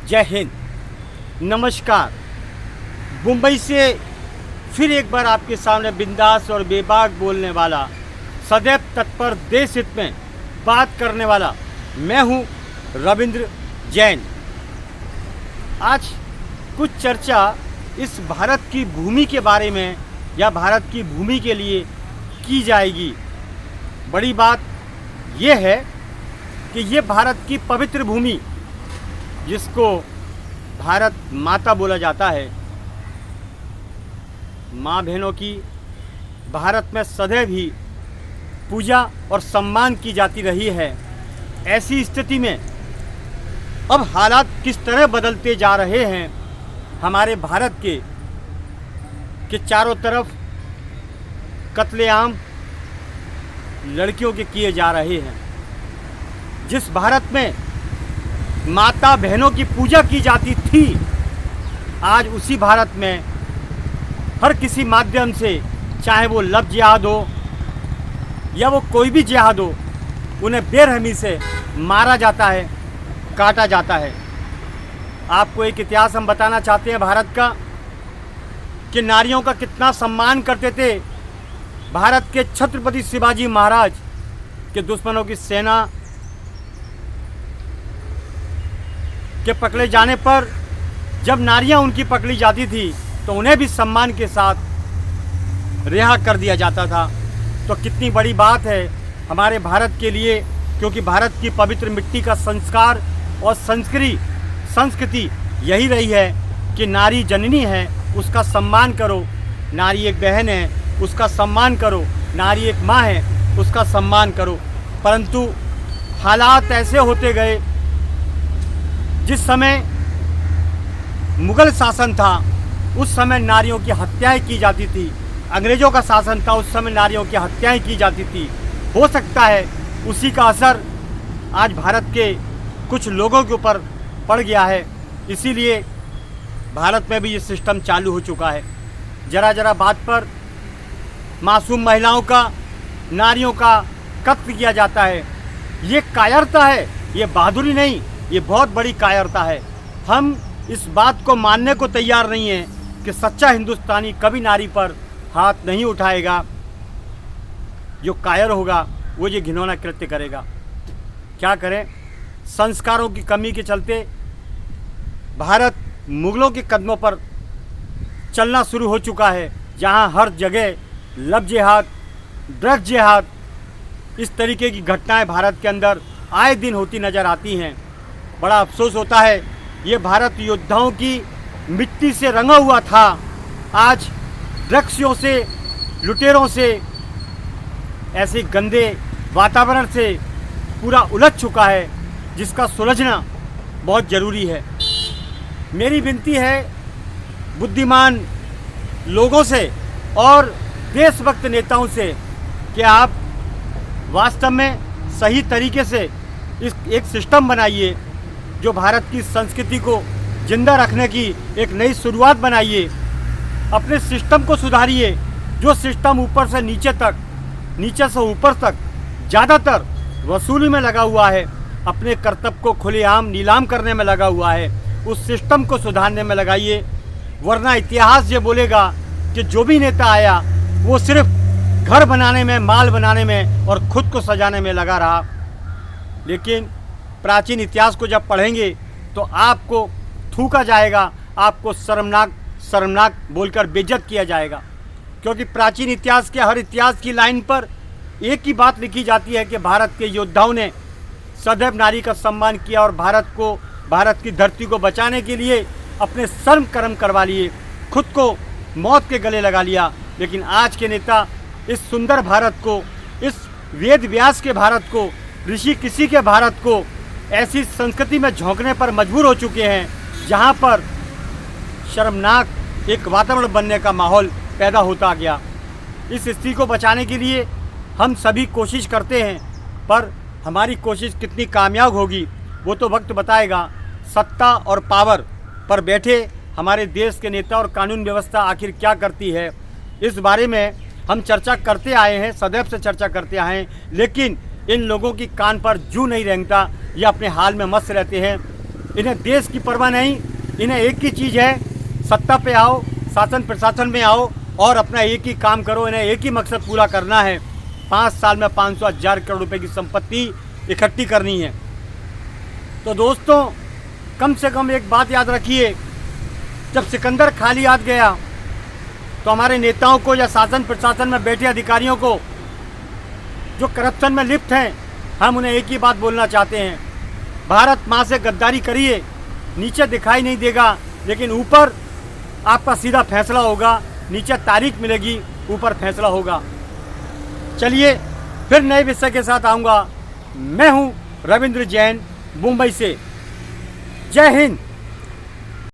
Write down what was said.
जय हिंद, नमस्कार। मुंबई से फिर एक बार आपके सामने बिंदास और बेबाक बोलने वाला, सदैव तत्पर देश हित में बात करने वाला मैं हूं रविंद्र जैन। आज कुछ चर्चा इस भारत की भूमि के बारे में या भारत की भूमि के लिए की जाएगी। बड़ी बात यह है कि ये भारत की पवित्र भूमि, जिसको भारत माता बोला जाता है, माँ बहनों की भारत में सदैव ही पूजा और सम्मान की जाती रही है। ऐसी स्थिति में अब हालात किस तरह बदलते जा रहे हैं। हमारे भारत के चारों तरफ कत्लेआम लड़कियों के किए जा रहे हैं। जिस भारत में माता बहनों की पूजा की जाती थी, आज उसी भारत में हर किसी माध्यम से, चाहे वो लव जिहाद हो या वो कोई भी जिहाद हो, उन्हें बेरहमी से मारा जाता है, काटा जाता है। आपको एक इतिहास हम बताना चाहते हैं भारत का, कि नारियों का कितना सम्मान करते थे। भारत के छत्रपति शिवाजी महाराज के दुश्मनों की सेना के पकड़े जाने पर जब नारियां उनकी पकड़ी जाती थी तो उन्हें भी सम्मान के साथ रिहा कर दिया जाता था। तो कितनी बड़ी बात है हमारे भारत के लिए, क्योंकि भारत की पवित्र मिट्टी का संस्कार और संस्कृति यही रही है कि नारी जननी है, उसका सम्मान करो। नारी एक बहन है, उसका सम्मान करो। नारी एक माँ है, उसका सम्मान करो। परंतु हालात ऐसे होते गए, जिस समय मुगल शासन था उस समय नारियों की हत्याएं की जाती थी। अंग्रेज़ों का शासन था, उस समय नारियों की हत्याएं की जाती थी। हो सकता है उसी का असर आज भारत के कुछ लोगों के ऊपर पड़ गया है, इसीलिए भारत में भी ये सिस्टम चालू हो चुका है। जरा बात पर मासूम महिलाओं का, नारियों का कत्ल किया जाता है। ये कायरता है, ये बहादुरी नहीं, ये बहुत बड़ी कायरता है। हम इस बात को मानने को तैयार नहीं हैं कि सच्चा हिंदुस्तानी कभी नारी पर हाथ नहीं उठाएगा। जो कायर होगा वो ये घिनौना कृत्य करेगा। क्या करें, संस्कारों की कमी के चलते भारत मुगलों के कदमों पर चलना शुरू हो चुका है, जहां हर जगह लव जिहाद, ड्रग जिहाद, इस तरीके की घटनाएं भारत के अंदर आए दिन होती नज़र आती हैं। बड़ा अफसोस होता है, ये भारत योद्धाओं की मिट्टी से रंगा हुआ था, आज ड्रग्सियों से, लुटेरों से, ऐसे गंदे वातावरण से पूरा उलझ चुका है, जिसका सुलझना बहुत ज़रूरी है। मेरी विनती है बुद्धिमान लोगों से और देशभक्त नेताओं से कि आप वास्तव में सही तरीके से एक सिस्टम बनाइए, जो भारत की संस्कृति को जिंदा रखने की एक नई शुरुआत बनाइए। अपने सिस्टम को सुधारिए। जो सिस्टम ऊपर से नीचे तक, नीचे से ऊपर तक ज़्यादातर वसूली में लगा हुआ है, अपने कर्तव्य को खुलेआम नीलाम करने में लगा हुआ है, उस सिस्टम को सुधारने में लगाइए। वरना इतिहास ये बोलेगा कि जो भी नेता आया वो सिर्फ घर बनाने में, माल बनाने में और खुद को सजाने में लगा रहा। लेकिन प्राचीन इतिहास को जब पढ़ेंगे तो आपको थूका जाएगा, आपको शर्मनाक बोलकर बेइज्जत किया जाएगा। क्योंकि प्राचीन इतिहास के हर इतिहास की लाइन पर एक ही बात लिखी जाती है कि भारत के योद्धाओं ने सदैव नारी का सम्मान किया और भारत की धरती को बचाने के लिए अपने शर्म कर्म करवा लिए, खुद को मौत के गले लगा लिया। लेकिन आज के नेता इस सुंदर भारत को, इस वेद व्यास के भारत को, ऋषि किसी के भारत को ऐसी संस्कृति में झोंकने पर मजबूर हो चुके हैं, जहां पर शर्मनाक एक वातावरण बनने का माहौल पैदा होता गया। इस स्थिति को बचाने के लिए हम सभी कोशिश करते हैं, पर हमारी कोशिश कितनी कामयाब होगी वो तो वक्त बताएगा। सत्ता और पावर पर बैठे हमारे देश के नेता और कानून व्यवस्था आखिर क्या करती है, इस बारे में हम चर्चा करते आए हैं, सदैव से चर्चा करते आए हैं। लेकिन इन लोगों की कान पर जू नहीं रेंगता, ये अपने हाल में मस्त रहते हैं। इन्हें देश की परवाह नहीं, इन्हें एक ही चीज़ है, सत्ता पे आओ, शासन प्रशासन में आओ और अपना एक ही काम करो। इन्हें एक ही मकसद पूरा करना है, 5 साल में 500,000 करोड़ रुपए की संपत्ति इकट्ठी करनी है। तो दोस्तों, कम से कम एक बात याद रखिए, जब सिकंदर खाली हाथ गया तो हमारे नेताओं को या शासन प्रशासन में बैठे अधिकारियों को जो करप्शन में लिप्त हैं, हम उन्हें एक ही बात बोलना चाहते हैं, भारत माँ से गद्दारी करिए, नीचे दिखाई नहीं देगा लेकिन ऊपर आपका सीधा फैसला होगा, नीचे तारीख मिलेगी, ऊपर फैसला होगा। चलिए फिर नए विषय के साथ आऊँगा। मैं हूँ रविंद्र जैन, मुंबई से। जय हिंद।